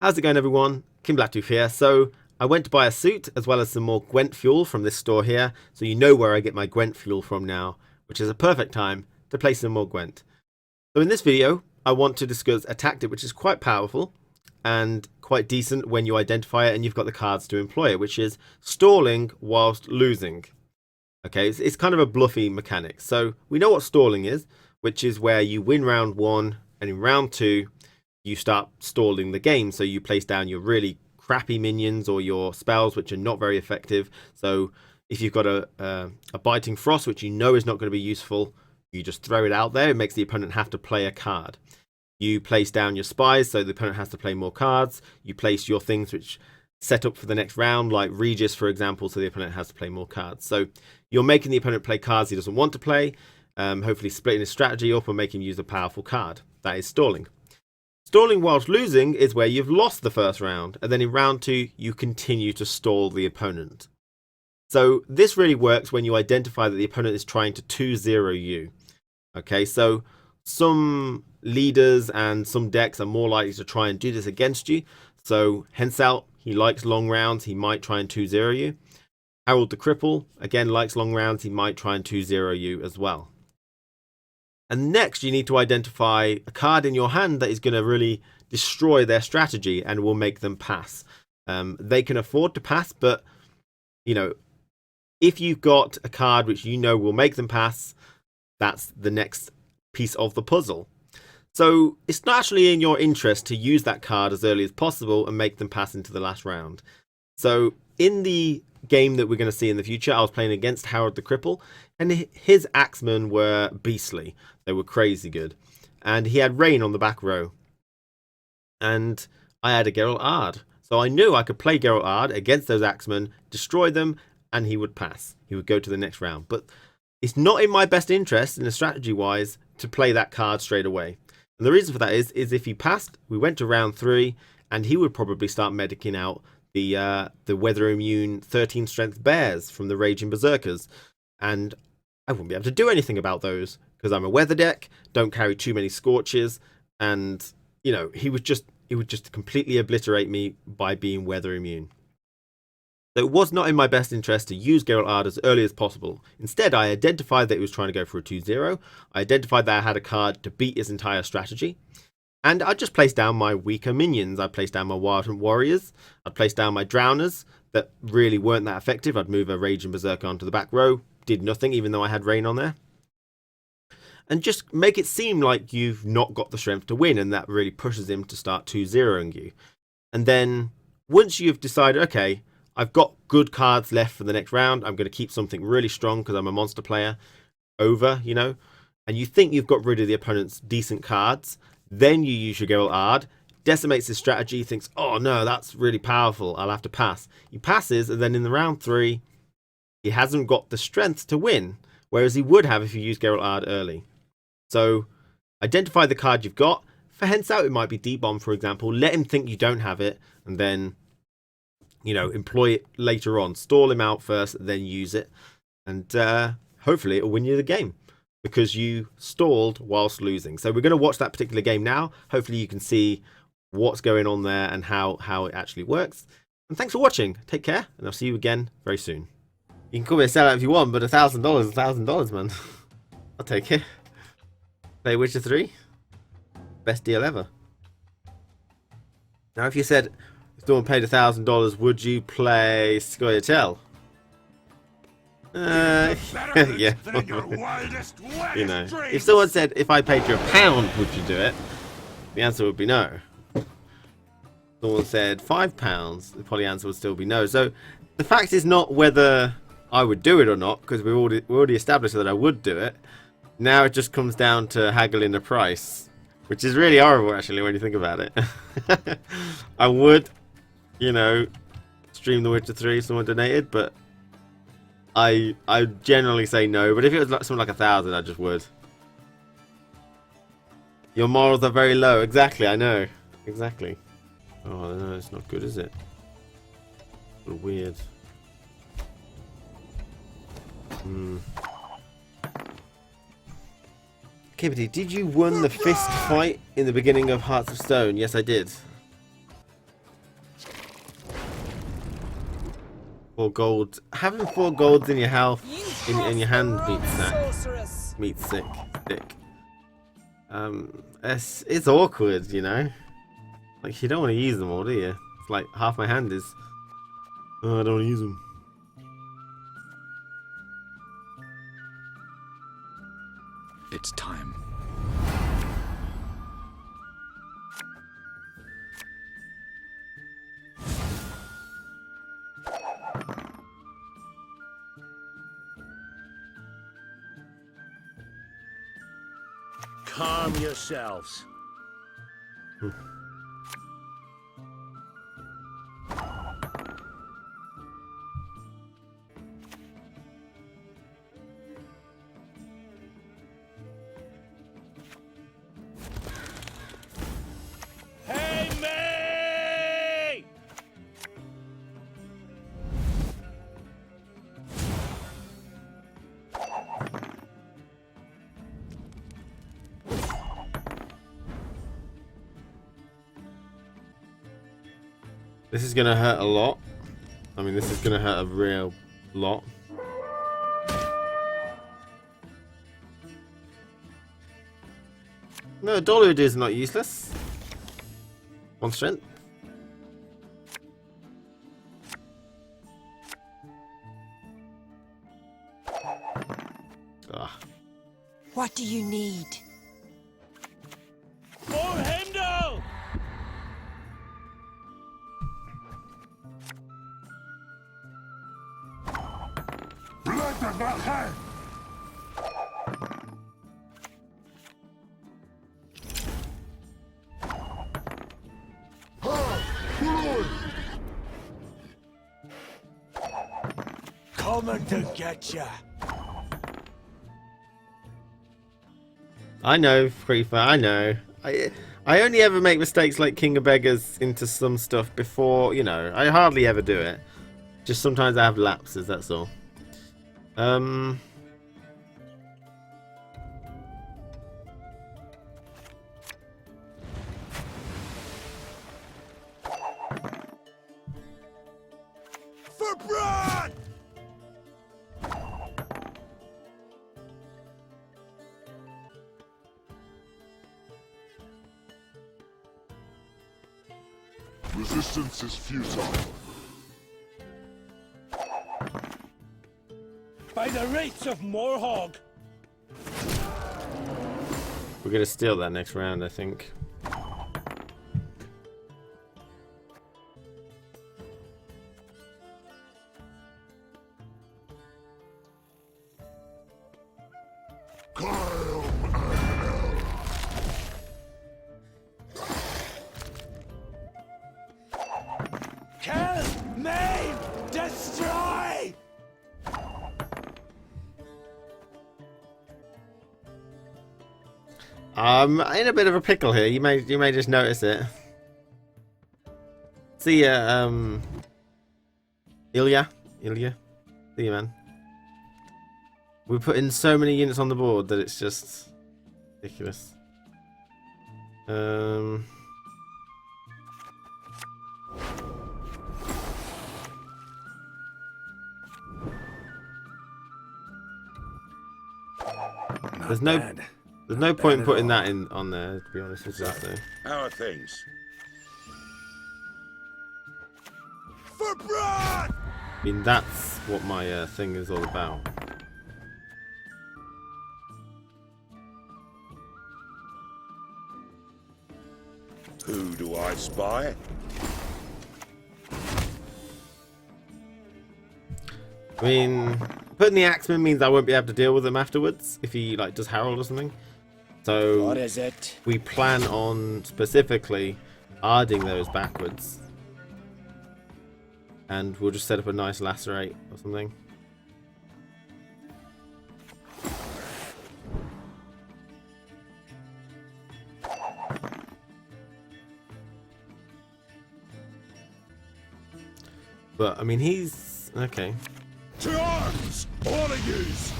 How's it going, everyone? KingBlackToof here. So I went to buy a suit as well as some more Gwent fuel from this store here. So you know where I get my Gwent fuel from now, which is a perfect time to play some more Gwent. So in this video, I want to discuss a tactic which is quite powerful and quite decent when you identify it and you've got the cards to employ it, which is stalling whilst losing. Okay, it's kind of a bluffy mechanic. So we know what stalling is, which is where you win round one and in round two, you start stalling the game. So you place down your really crappy minions or your spells which are not very effective. So if you've got a biting frost which you know is not going to be useful, you just throw it out there. It makes the opponent have to play a card. You place down your spies so the opponent has to play more cards. You place your things which set up for the next round, like Regis for example, so the opponent has to play more cards. So you're making the opponent play cards he doesn't want to play, hopefully splitting his strategy up and making him use a powerful card. That is stalling. Stalling whilst losing is where you've lost the first round, and then in round two, you continue to stall the opponent. So this really works when you identify that the opponent is trying to 2-0 you. Okay, so some leaders and some decks are more likely to try and do this against you. So Hensel, he likes long rounds, he might try and 2-0 you. Harold the Cripple, again, likes long rounds, he might try and 2-0 you as well. And next, you need to identify a card in your hand that is going to really destroy their strategy and will make them pass. They can afford to pass, but, you know, if you've got a card which you know will make them pass, that's the next piece of the puzzle. So it's not actually in your interest to use that card as early as possible and make them pass into the last round. So in the game that we're going to see in the future, I was playing against Harold the Cripple, and his axemen were beastly. They were crazy good. And he had Rain on the back row. And I had a Geralt Ard. So I knew I could play Geralt Ard against those axemen, destroy them, and he would pass. He would go to the next round. But it's not in my best interest, in a strategy-wise, to play that card straight away. And the reason for that is if he passed, we went to round 3, and he would probably start medicing out the weather immune 13 strength bears from the Raging Berserkers. And I wouldn't be able to do anything about those because I'm a weather deck, don't carry too many scorches, and you know, he would just completely obliterate me by being weather immune. So it was not in my best interest to use Geralt Ard as early as possible. Instead, I identified that he was trying to go for a 2-0. I identified that I had a card to beat his entire strategy. And I just placed down my weaker minions. I placed down my Wild Hunt Warriors. I'd place down my Drowners that really weren't that effective. I'd move a Raging Berserker onto the back row. Did nothing, even though I had Rain on there. And just make it seem like you've not got the strength to win, and that really pushes him to start 2-0ing you. And then once you've decided, okay, I've got good cards left for the next round, I'm going to keep something really strong because I'm a monster player over, you know, and you think you've got rid of the opponent's decent cards, then you use your Geralt Ard, decimates his strategy, thinks, oh no, that's really powerful, I'll have to pass. He passes, and then in the round 3, he hasn't got the strength to win, whereas he would have if you used Geralt Ard early. So identify the card you've got. For Hensel, it might be D-Bomb, for example. Let him think you don't have it, and then, you know, employ it later on. Stall him out first, then use it. And hopefully it'll win you the game because you stalled whilst losing. So we're going to watch that particular game now. Hopefully you can see what's going on there and how it actually works. And thanks for watching. Take care, and I'll see you again very soon. You can call me a sellout if you want, but $1,000 is $1,000, man. I'll take it. Play Witcher 3. Best deal ever. Now, if you said if someone paid $1,000, would you play Scoia'tael? Yeah. You know, if someone said if I paid you £1, would you do it? The answer would be no. Someone said £5, the probably answer would still be no. So the fact is not whether I would do it or not, because we already established that I would do it. Now it just comes down to haggling the price, which is really horrible actually when you think about it. I would, you know, stream The Witcher 3 if someone donated, but I generally say no. But if it was like something like 1,000, I just would. Your morals are very low. Exactly, I know. Exactly. Oh no, it's not good, is it? A little weird. Kibbity, did you win the fist fight in the beginning of Hearts of Stone? Yes, I did. 4 gold. Having 4 golds in your health, You in your hand cross the meets road, sorceress. sick. It's awkward, you know. Like you don't want to use them all, do you? It's like half my hand is. Oh, I don't want to use them. It's time. Calm yourselves. Hey, me! This is gonna hurt a lot. I mean, this is gonna hurt a real lot. No, Dolud is not useless. 1 strength. Ah. What do you need? More Hendo! Coming to get ya. I know, Creeper, I know. I only ever make mistakes like King of Beggars into some stuff before, you know, I hardly ever do it. Just sometimes I have lapses, that's all. For blood! Resistance is futile. By the rates of Morhog. We're gonna steal that next round, I think. Kill! Maim! Destroy! I'm in a bit of a pickle here. You may just notice it. See ya, Ilya. See you, man. We put in so many units on the board that it's just ridiculous. There's no point in putting that in on there, to be honest with you. So. How are things? For blood! I mean, that's what my thing is all about. Who do I spy? I mean, putting the Axeman means I won't be able to deal with him afterwards if he like does Herald or something. So What is it? we plan on specifically arding those backwards, and we'll just set up a nice lacerate or something. But I mean, he's okay. To arms! All of yous!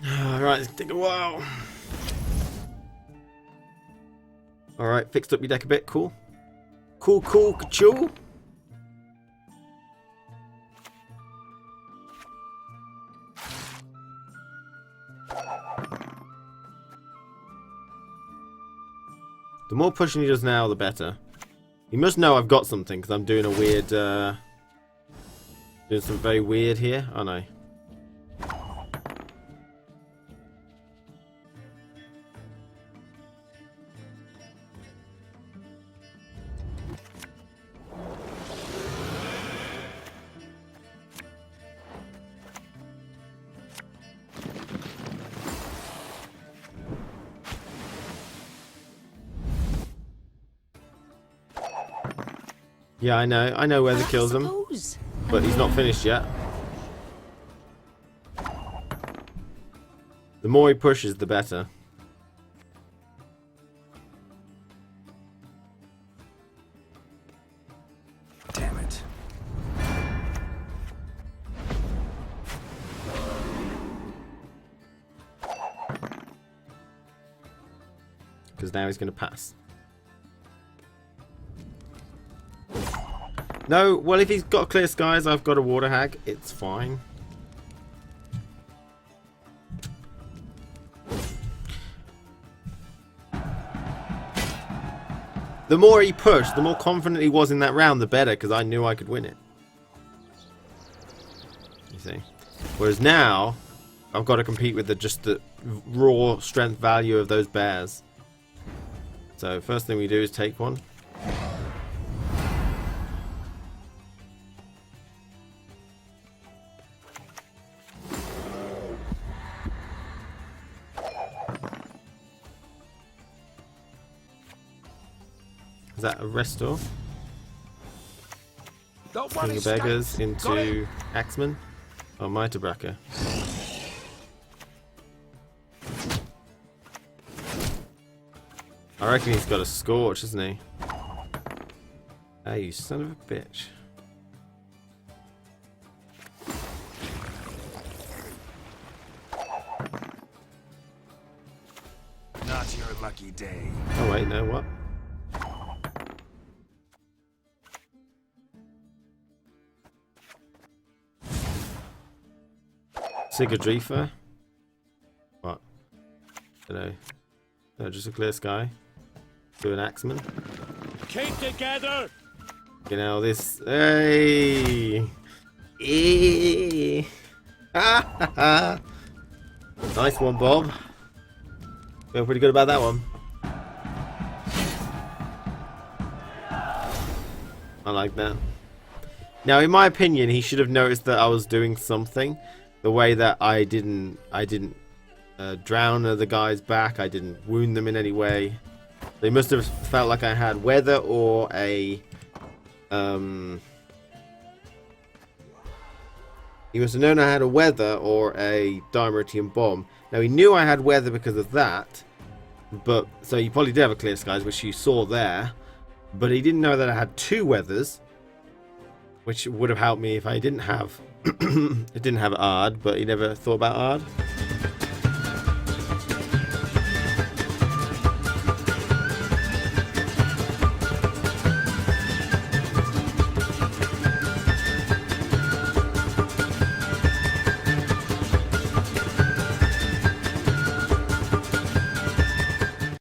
Alright, it's take a while. Alright, fixed up your deck a bit, cool. Cool, ka-choo. The more pushing he does now, the better. He must know I've got something, because I'm doing a weird, doing something very weird here, aren't I? Yeah, I know where the kills him, but he's not finished yet. The more he pushes, the better. Damn it. Because now he's going to pass. No, well, if he's got clear skies, I've got a water hag. It's fine. The more he pushed, the more confident he was in that round, the better, because I knew I could win it. You see? Whereas now, I've got to compete with just the raw strength value of those bears. So first thing we do is take one. Is that a restore? King of Beggars into Axeman? Oh, Mitre Bracker. I reckon he's got a Scorch, isn't he? Ah, you son of a bitch. Not your lucky day. Oh wait, no, what? Sigadrifa? What? Dunno. No, just a clear sky. Do an Axeman. Keep together! You know, this. Hey! Eee. Nice one, Bob. Feel pretty good about that one. I like that. Now, in my opinion, he should have noticed that I was doing something. The way that I didn't drown the guy's back. I didn't wound them in any way. They must have felt like I had weather or a he must have known I had a weather or a dimeritium bomb. Now he knew I had weather because of that, but so he probably did have a clear skies, which you saw there. But he didn't know that I had two weathers, which would have helped me if I didn't have it didn't have Ard, but he never thought about Ard.